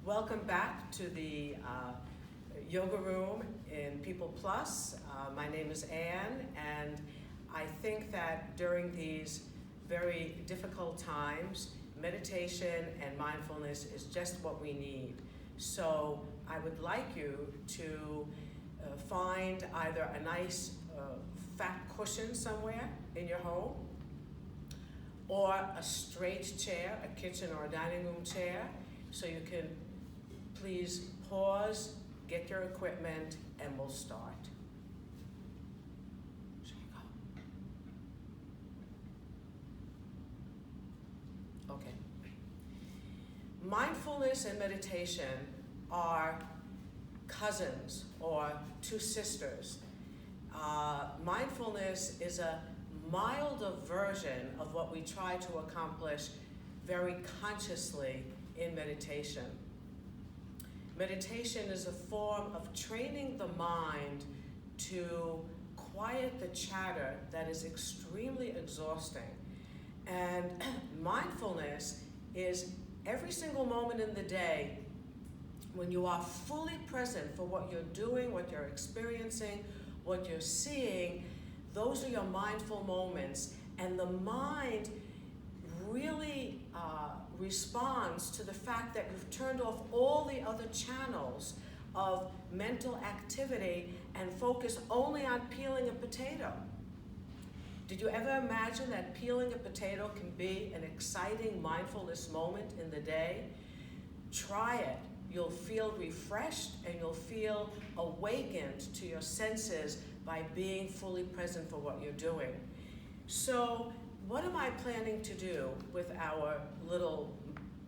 Welcome back to the yoga room in People Plus. My name is Ann, and I think that during these very difficult times, meditation and mindfulness is just what we need. So I would like you to find either a nice fat cushion somewhere in your home, or a straight chair, a kitchen or a dining room chair, so you can please pause, get your equipment, and we'll start. Should I go? Okay. Mindfulness and meditation are cousins or two sisters. Mindfulness is a milder version of what we try to accomplish very consciously in meditation. Meditation is a form of training the mind to quiet the chatter that is extremely exhausting. And mindfulness is every single moment in the day when you are fully present for what you're doing, what you're experiencing, what you're seeing. Those are your mindful moments, and the mind really responds to the fact that you've turned off all the other channels of mental activity and focus only on peeling a potato. Did you ever imagine that peeling a potato can be an exciting mindfulness moment in the day? Try it. You'll feel refreshed and you'll feel awakened to your senses by being fully present for what you're doing. So what am I planning to do with our little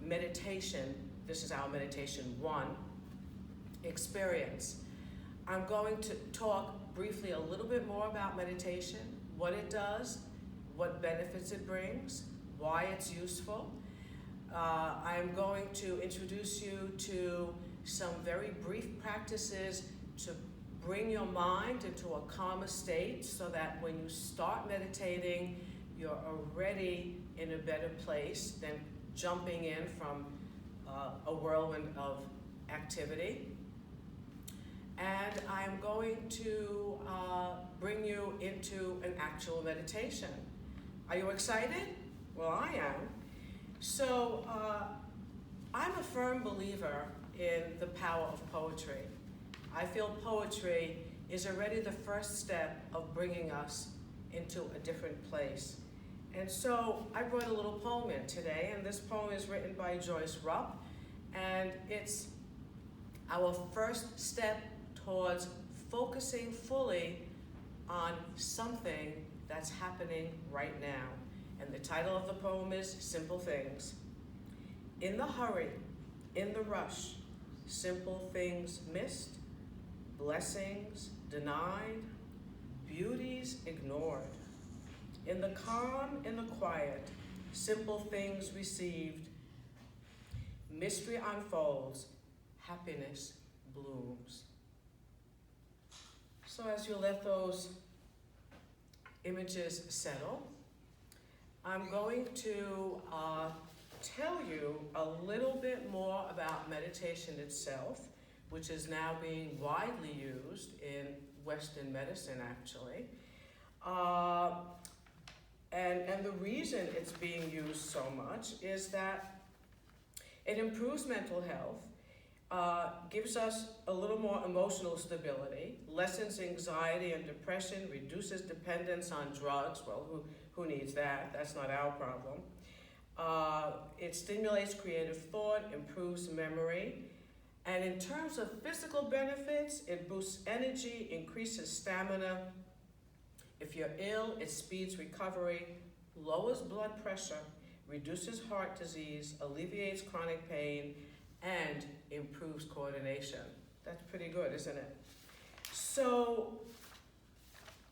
meditation? This is our meditation 1 experience. I'm going to talk briefly a little bit more about meditation, what it does, what benefits it brings, why it's useful. I'm going to introduce you to some very brief practices to bring your mind into a calmer state so that when you start meditating, you're already in a better place than jumping in from a whirlwind of activity. And I'm going to bring you into an actual meditation. Are you excited? Well, I am. So I'm a firm believer in the power of poetry. I feel poetry is already the first step of bringing us into a different place. And so I brought a little poem in today, and this poem is written by Joyce Rupp, and it's our first step towards focusing fully on something that's happening right now. And the title of the poem is Simple Things. In the hurry, in the rush, simple things missed, blessings denied, beauties ignored. In the calm, in the quiet, simple things received, mystery unfolds, happiness blooms. So as you let those images settle, I'm going to tell you a little bit more about meditation itself, which is now being widely used in Western medicine, actually. And the reason it's being used so much is that it improves mental health, gives us a little more emotional stability, lessens anxiety and depression, reduces dependence on drugs. Well, who needs that? That's not our problem. It stimulates creative thought, improves memory, and in terms of physical benefits, it boosts energy, increases stamina. If you're ill, it speeds recovery, lowers blood pressure, reduces heart disease, alleviates chronic pain, and improves coordination. That's pretty good, isn't it? So,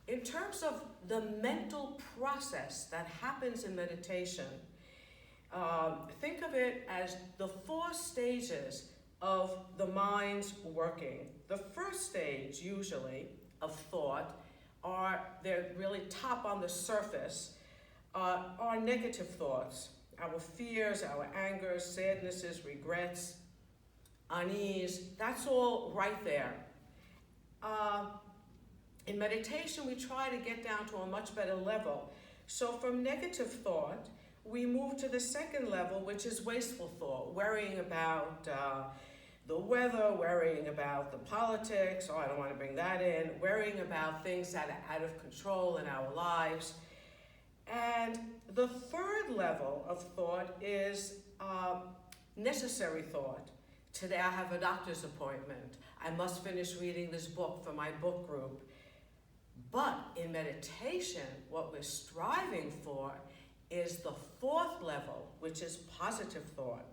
in terms of the mental process that happens in meditation, think of it as the 4 stages of the mind's working. The first stage, usually, of thought, they're really top on the surface, are negative thoughts, our fears, our angers, sadnesses, regrets. unease, that's all right there. In meditation, we try to get down to a much better level. So from negative thought, we move to the second level, which is wasteful thought, worrying about the weather, worrying about the politics, oh, I don't want to bring that in, worrying about things that are out of control in our lives. And the third level of thought is necessary thought. Today I have a doctor's appointment. I must finish reading this book for my book group. But in meditation, what we're striving for is the fourth level, which is positive thought.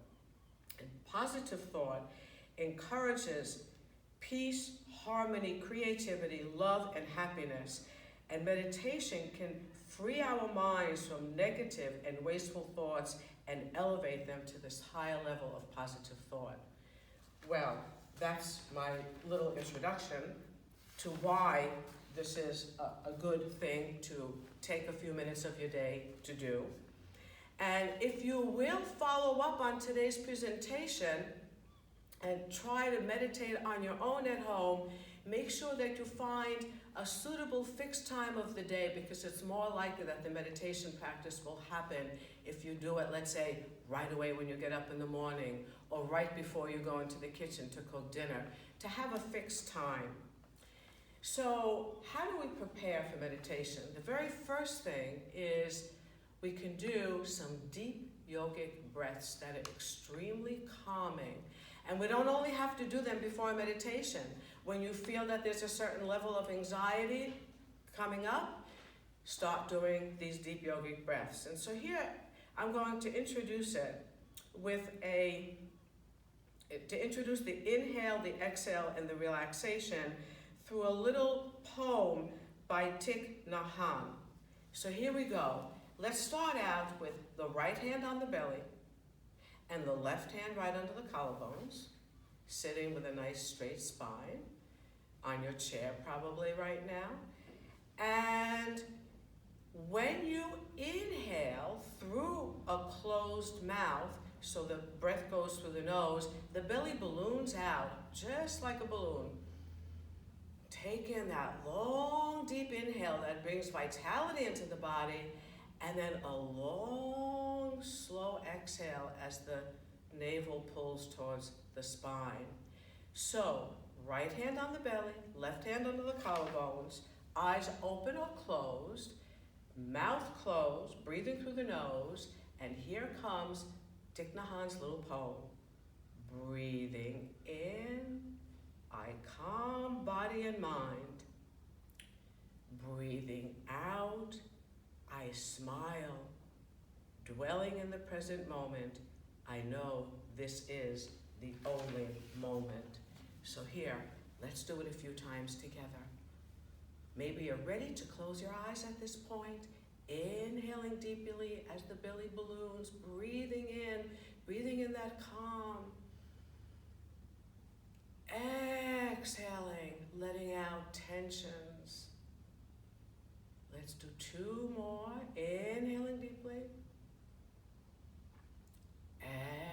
And positive thought encourages peace, harmony, creativity, love, and happiness. And meditation can free our minds from negative and wasteful thoughts and elevate them to this higher level of positive thought. Well, that's my little introduction to why this is a good thing to take a few minutes of your day to do. And if you will follow up on today's presentation and try to meditate on your own at home, make sure that you find a suitable fixed time of the day, because it's more likely that the meditation practice will happen if you do it, let's say, right away when you get up in the morning or right before you go into the kitchen to cook dinner, to have a fixed time. So how do we prepare for meditation? The very first thing is we can do some deep yogic breaths that are extremely calming. And we don't only have to do them before meditation. When you feel that there's a certain level of anxiety coming up, start doing these deep yogic breaths. And so here I'm going to introduce it with to introduce the inhale, the exhale, and the relaxation through a little poem by Thich Nhat Hanh. So here we go. Let's start out with the right hand on the belly and the left hand right under the collarbones, sitting with a nice straight spine on your chair probably right now. And when you inhale through a closed mouth, so the breath goes through the nose, the belly balloons out just like a balloon. Take in that long, deep inhale that brings vitality into the body, and then a long, slow exhale as the navel pulls towards the spine. So, right hand on the belly, left hand under the collarbones, eyes open or closed, mouth closed, breathing through the nose, and here comes Thich Nhat Hanh's little poem. Breathing in, I calm body and mind. Breathing out, I smile. Dwelling in the present moment, I know this is the only moment. So here, let's do it a few times together. Maybe you're ready to close your eyes at this point. Inhaling deeply as the belly balloons, breathing in that calm. Exhaling, letting out tensions. Let's do two more. Inhaling deeply.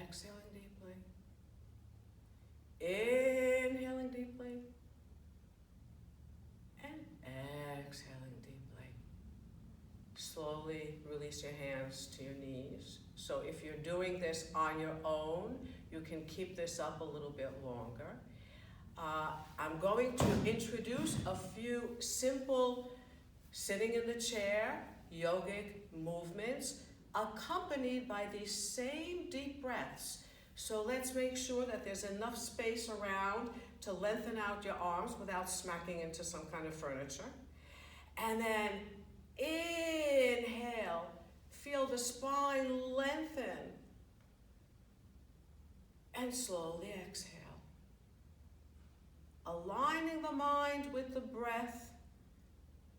Exhaling deeply. Inhaling deeply. And exhaling deeply. Slowly release your hands to your knees. So if you're doing this on your own, you can keep this up a little bit longer. I'm going to introduce a few simple sitting in the chair, yogic movements, accompanied by these same deep breaths. So let's make sure that there's enough space around to lengthen out your arms without smacking into some kind of furniture. And then inhale, feel the spine lengthen. And slowly exhale. Aligning the mind with the breath,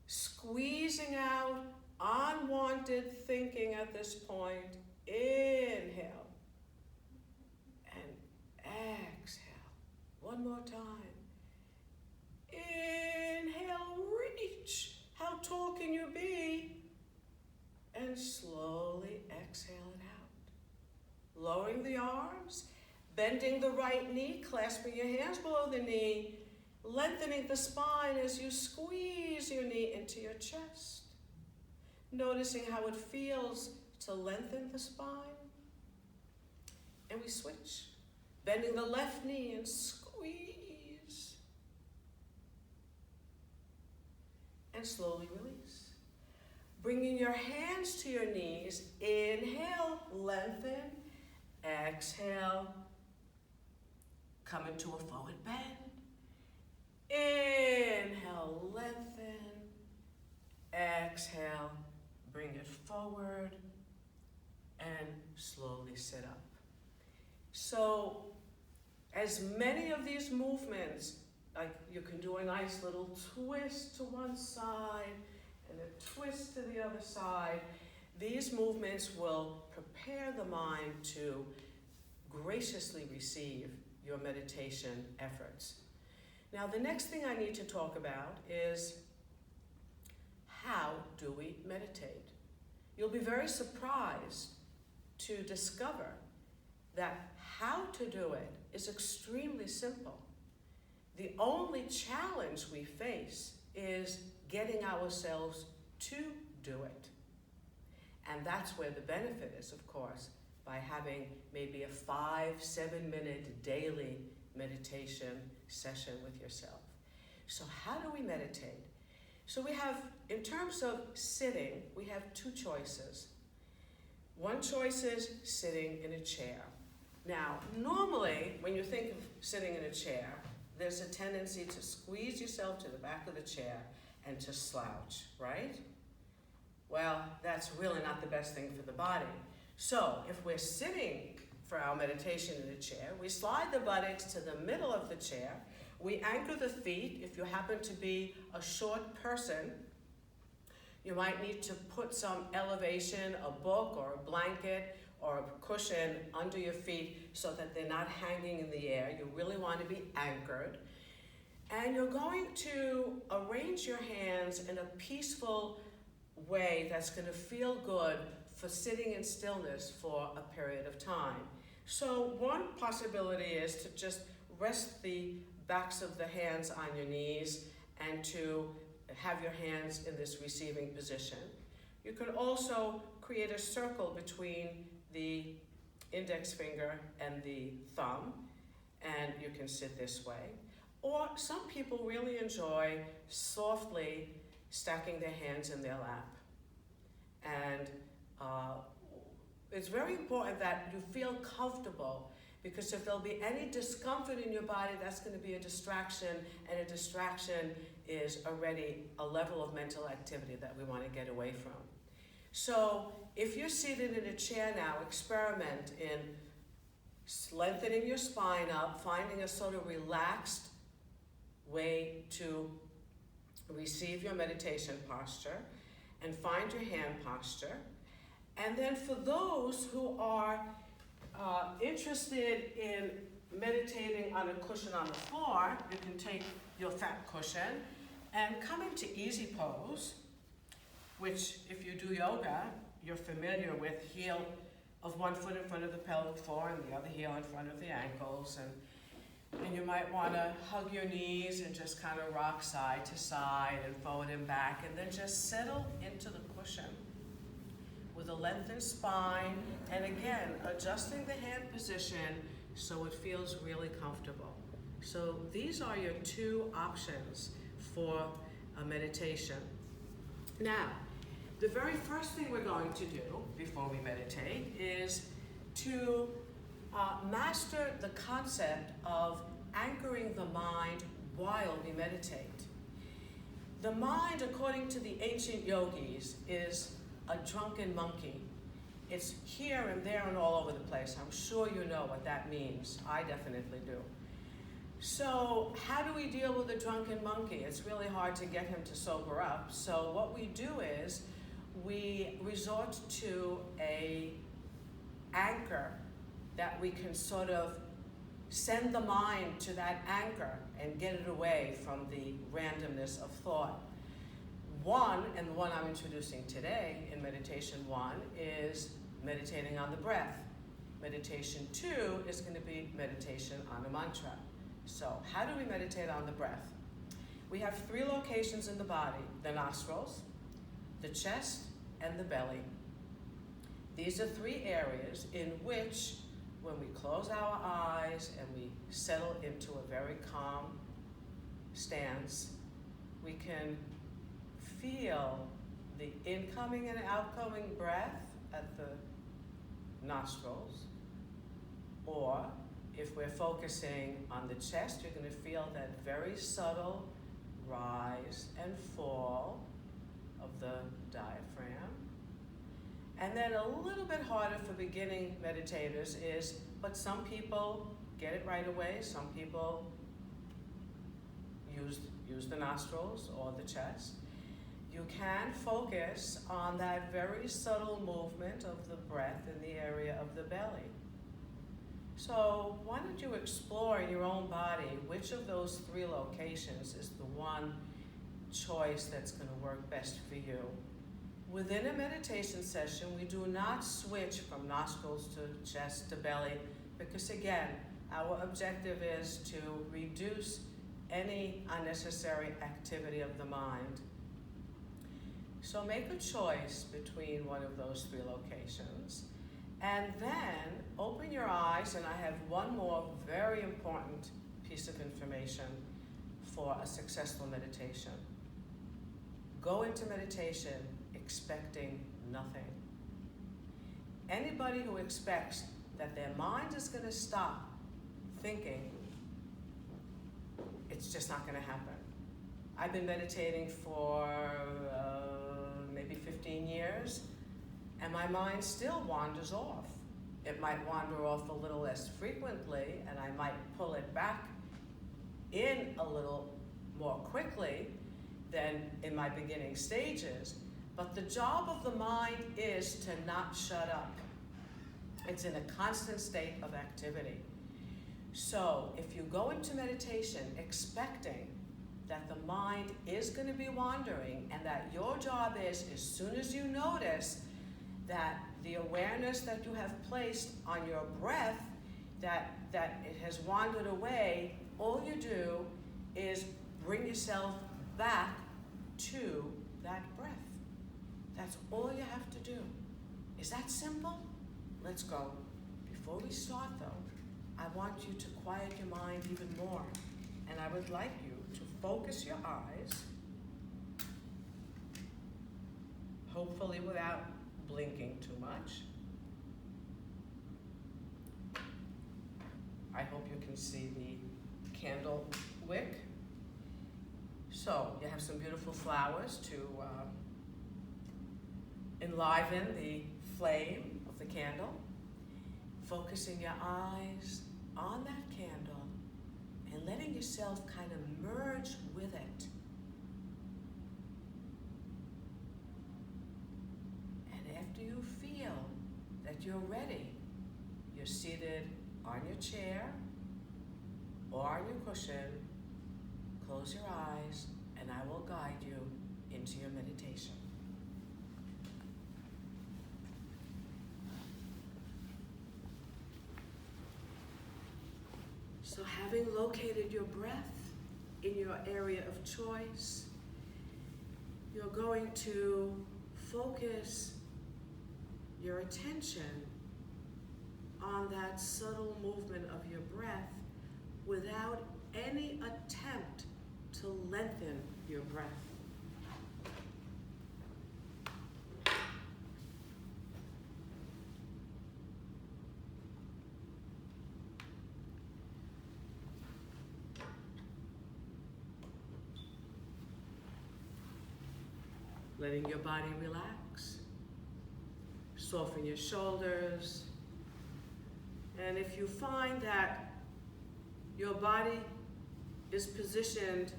squeezing out unwanted thinking at this point. Inhale and exhale. One more time. Inhale, reach. How tall can you be? And slowly exhale it out. Lowering the arms, Bending the right knee, clasping your hands below the knee, lengthening the spine as you squeeze your knee into your chest. Noticing how it feels to lengthen the spine. And we switch. Bending the left knee and squeeze. And slowly release. Bringing your hands to your knees. Inhale, lengthen. Exhale, come into a forward bend. Inhale, lengthen. Exhale, bring it forward. And slowly sit up. So, as many of these movements, like you can do a nice little twist to one side and a twist to the other side. These movements will prepare the mind to graciously receive your meditation efforts. Now, the next thing I need to talk about is how do we meditate? You'll be very surprised to discover that how to do it is extremely simple. The only challenge we face is getting ourselves to do it. And that's where the benefit is, of course, by having maybe a 5-7 minute daily meditation session with yourself. So how do we meditate? So we have, in terms of sitting, we have two choices. One choice is sitting in a chair. Now, normally, when you think of sitting in a chair, there's a tendency to squeeze yourself to the back of the chair and to slouch, right? Well, that's really not the best thing for the body. So, if we're sitting for our meditation in a chair, we slide the buttocks to the middle of the chair, we anchor the feet. If you happen to be a short person, you might need to put some elevation, a book or a blanket or a cushion under your feet so that they're not hanging in the air. You really want to be anchored. And you're going to arrange your hands in a peaceful way that's going to feel good for sitting in stillness for a period of time. So one possibility is to just rest the backs of the hands on your knees and to have your hands in this receiving position. You could also create a circle between the index finger and the thumb, and you can sit this way. Or some people really enjoy softly stacking their hands in their lap. And it's very important that you feel comfortable, because if there'll be any discomfort in your body, that's going to be a distraction, and a distraction is already a level of mental activity that we want to get away from. So if you're seated in a chair now, experiment in lengthening your spine up, finding a sort of relaxed way to receive your meditation posture, and find your hand posture. And then for those who are interested in meditating on a cushion on the floor, you can take your fat cushion and come into easy pose, which if you do yoga, you're familiar with heel of one foot in front of the pelvic floor and the other heel in front of the ankles. And you might want to hug your knees and just kind of rock side to side and forward and back, and then just settle into the cushion with a lengthened spine, and again, adjusting the hand position so it feels really comfortable. So these are your two options for a meditation. Now, the very first thing we're going to do before we meditate is to master the concept of anchoring the mind while we meditate. The mind, according to the ancient yogis, is a drunken monkey. It's here and there and all over the place. I'm sure you know what that means. I definitely do. So how do we deal with a drunken monkey? It's really hard to get him to sober up. So what we do is we resort to an anchor that we can sort of send the mind to that anchor and get it away from the randomness of thought. One, and the one I'm introducing today in meditation one, is meditating on the breath. Meditation 2 is going to be meditation on a mantra. So how do we meditate on the breath? We have 3 locations in the body: the nostrils, the chest, and the belly. These are 3 areas in which, when we close our eyes and we settle into a very calm stance, we can feel the incoming and outgoing breath at the nostrils, or if we're focusing on the chest, you're going to feel that very subtle rise and fall of the diaphragm. And then a little bit harder for beginning meditators is, but some people get it right away, some people use the nostrils or the chest. You can focus on that very subtle movement of the breath in the area of the belly. So why don't you explore in your own body which of those 3 locations is the one choice that's going to work best for you. Within a meditation session, we do not switch from nostrils to chest to belly, because again, our objective is to reduce any unnecessary activity of the mind. So make a choice between one of those 3 locations, and then open your eyes, and I have one more very important piece of information for a successful meditation. Go into meditation expecting nothing. Anybody who expects that their mind is going to stop thinking, it's just not going to happen. I've been meditating for maybe 15 years, and my mind still wanders off. It might wander off a little less frequently, and I might pull it back in a little more quickly than in my beginning stages. But the job of the mind is to not shut up. It's in a constant state of activity. So if you go into meditation expecting that the mind is going to be wandering, and that your job is, as soon as you notice that the awareness that you have placed on your breath, that it has wandered away, all you do is bring yourself back to that breath. That's all you have to do. Is that simple? Let's go. Before we start though, I want you to quiet your mind even more. And I would like you to focus your eyes, hopefully without blinking too much. I hope you can see the candle wick. So you have some beautiful flowers to enliven the flame of the candle. Focusing your eyes on that candle and letting yourself kind of merge with it. And after you feel that you're ready, you're seated on your chair or on your cushion, close your eyes, and I will guide you into your meditation. So having located your breath in your area of choice, you're going to focus your attention on that subtle movement of your breath without any attempt to lengthen your breath. Letting your body relax, soften your shoulders, and if you find that your body is positioned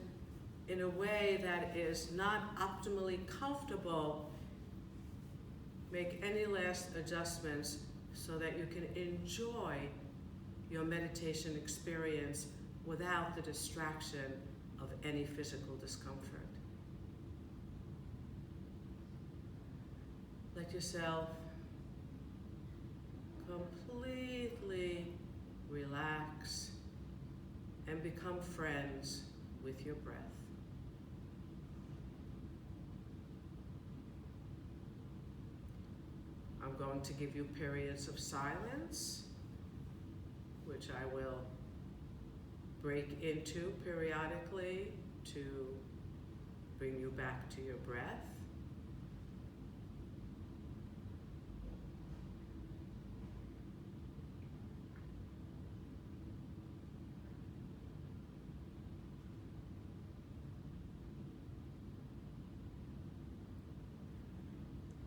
in a way that is not optimally comfortable, make any last adjustments so that you can enjoy your meditation experience without the distraction of any physical discomfort. Let yourself completely relax, and become friends with your breath. I'm going to give you periods of silence, which I will break into periodically to bring you back to your breath.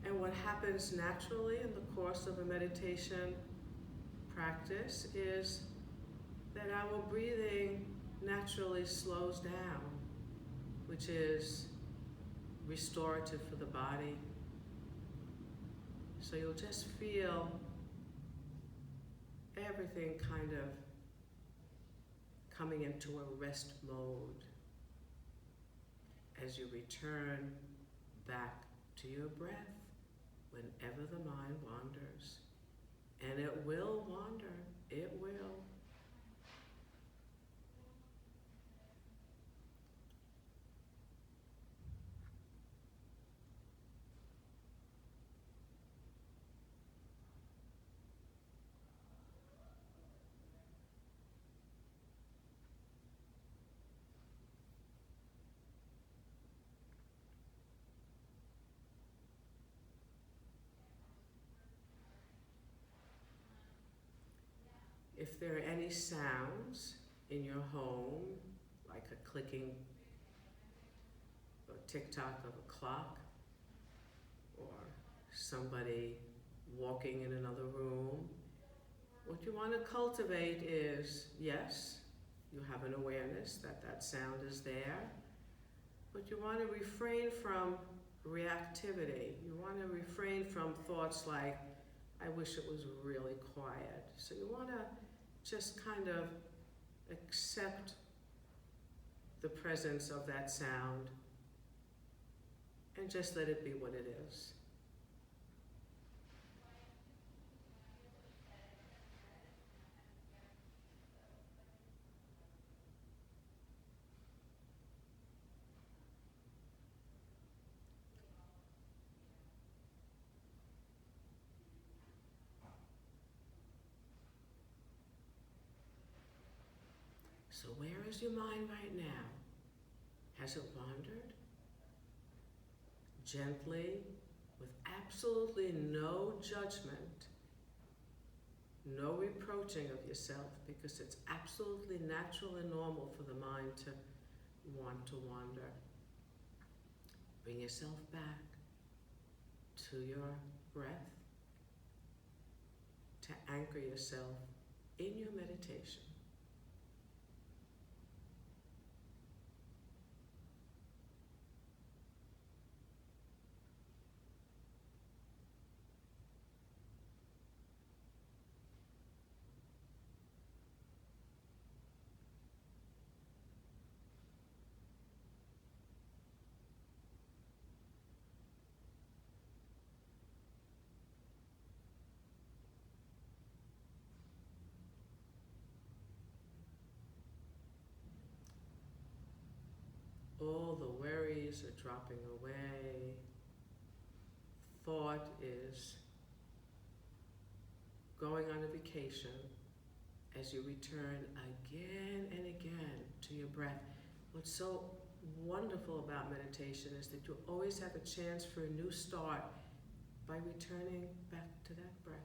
And what happens naturally in the course of a meditation practice is that our breathing naturally slows down, which is restorative for the body. So you'll just feel everything kind of coming into a rest mode as you return back to your breath whenever the mind wanders. And it will wander, it will. If there are any sounds in your home, like a clicking or tick-tock of a clock, or somebody walking in another room, what you want to cultivate is, yes, you have an awareness that that sound is there, but you want to refrain from reactivity. You want to refrain from thoughts like, I wish it was really quiet. So you want to just kind of accept the presence of that sound and just let it be what it is. So where is your mind right now? Has it wandered? Gently, with absolutely no judgment, no reproaching of yourself, because it's absolutely natural and normal for the mind to want to wander. Bring yourself back to your breath, to anchor yourself in your meditation. All the worries are dropping away. Thought is going on a vacation as you return again and again to your breath. What's so wonderful about meditation is that you always have a chance for a new start by returning back to that breath.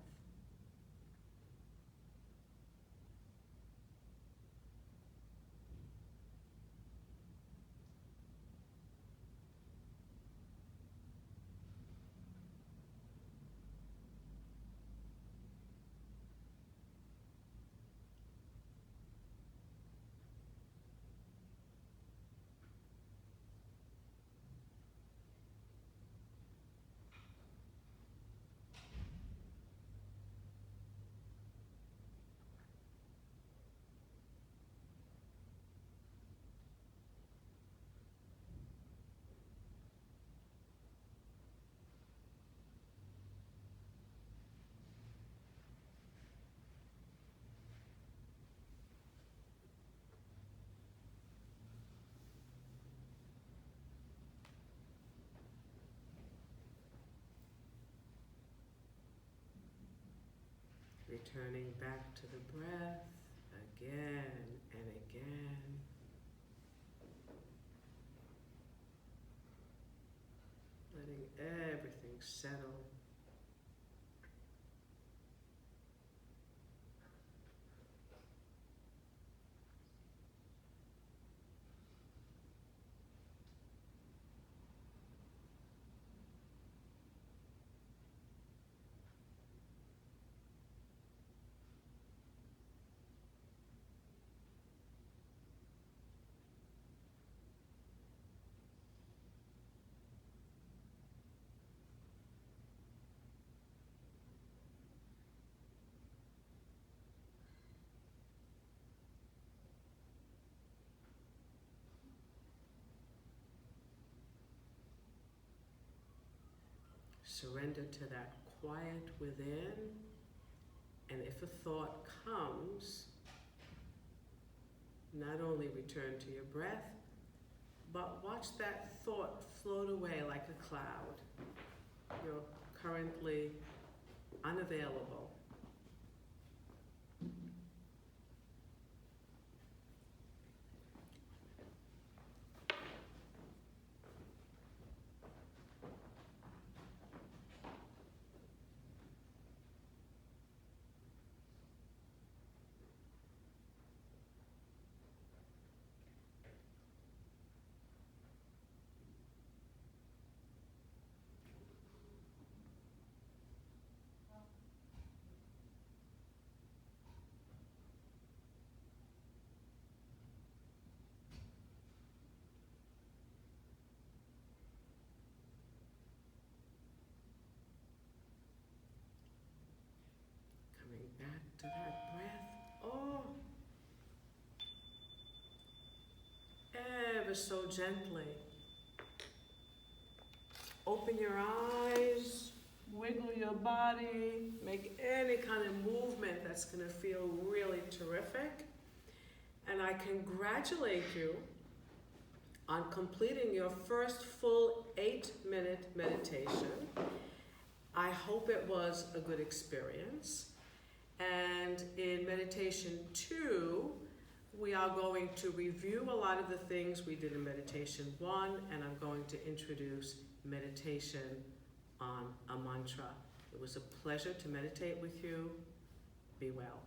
Returning back to the breath again and again. Letting everything settle. Surrender to that quiet within, and if a thought comes, not only return to your breath, but watch that thought float away like a cloud. You're currently unavailable. Coming back to that breath. Oh, ever so gently. Open your eyes, wiggle your body, make any kind of movement that's going to feel really terrific. And I congratulate you on completing your first full 8-minute meditation. I hope it was a good experience. And in meditation 2, we are going to review a lot of the things we did in meditation 1, and I'm going to introduce meditation on a mantra. It was a pleasure to meditate with you. Be well.